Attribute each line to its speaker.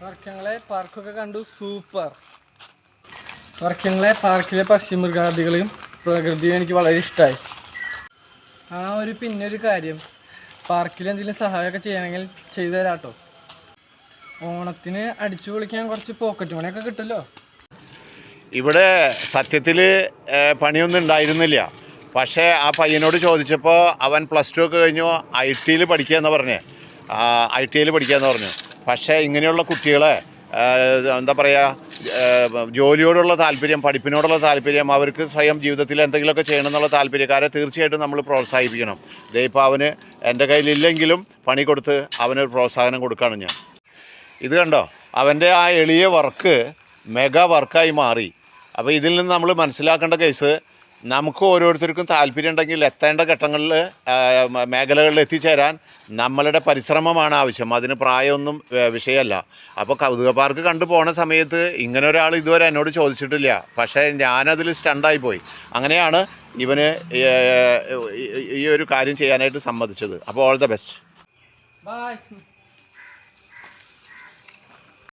Speaker 1: വർക്കങ്ങളെ പാർക്കൊക്കെ കണ്ടു, സൂപ്പർ. വർക്കങ്ങളെ പാർക്കിലെ പക്ഷിമൃഗാദികളെയും പ്രകൃതിയും എനിക്ക് വളരെ ഇഷ്ടമായി. പിന്നെ ഒരു കാര്യം, പാർക്കിൽ എന്തെങ്കിലും സഹായമൊക്കെ ചെയ്യണമെങ്കിൽ ചെയ്തു തരാം കേട്ടോ. ഓണത്തിന് അടിച്ചു പൊളിക്കാൻ കുറച്ച് പോക്കറ്റ് മണിയൊക്കെ കിട്ടുമല്ലോ.
Speaker 2: ഇവിടെ സത്യത്തിൽ പണിയൊന്നും ഉണ്ടായിരുന്നില്ല. പക്ഷേ ആ പയ്യനോട് ചോദിച്ചപ്പോൾ അവൻ +2 ഒക്കെ കഴിഞ്ഞു IT പഠിക്കുകയെന്ന് പറഞ്ഞു. പക്ഷേ ഇങ്ങനെയുള്ള കുട്ടികളെ എന്താ പറയുക, ജോലിയോടുള്ള താല്പര്യം, പഠിപ്പിനോടുള്ള താല്പര്യം, അവർക്ക് സ്വയം ജീവിതത്തിൽ എന്തെങ്കിലുമൊക്കെ ചെയ്യണമെന്നുള്ള താല്പര്യക്കാരെ തീർച്ചയായിട്ടും നമ്മൾ പ്രോത്സാഹിപ്പിക്കണം. ഇപ്പോൾ അവന് എൻ്റെ കയ്യിലില്ലെങ്കിലും പണി കൊടുത്ത് അവനൊരു പ്രോത്സാഹനം കൊടുക്കുകയാണ് ഞാൻ. ഇത് കണ്ടോ, അവൻ്റെ ആ എളിയ വർക്ക് മെഗാ വർക്കായി മാറി. അപ്പോൾ ഇതിൽ നിന്ന് നമ്മൾ മനസ്സിലാക്കേണ്ട കേസ്, നമുക്ക് ഓരോരുത്തർക്കും താല്പര്യം ഉണ്ടെങ്കിൽ എത്തേണ്ട ഘട്ടങ്ങളിൽ മേഖലകളിൽ എത്തിച്ചേരാൻ നമ്മളുടെ പരിശ്രമമാണ് ആവശ്യം. അതിന് പ്രായമൊന്നും വിഷയമല്ല. അപ്പോൾ കൗതുക പാർക്ക് കണ്ടു പോണ സമയത്ത് ഇങ്ങനെ ഒരാൾ ഇതുവരെ എന്നോട് ചോദിച്ചിട്ടില്ല. പക്ഷേ ഞാനതിൽ സ്റ്റണ്ടായിപ്പോയി. അങ്ങനെയാണ് ഇവന് ഈ ഒരു കാര്യം ചെയ്യാനായിട്ട് സമ്മതിച്ചത്. അപ്പോൾ ഓൾ ദ ബെസ്റ്റ്.
Speaker 1: ബൈ.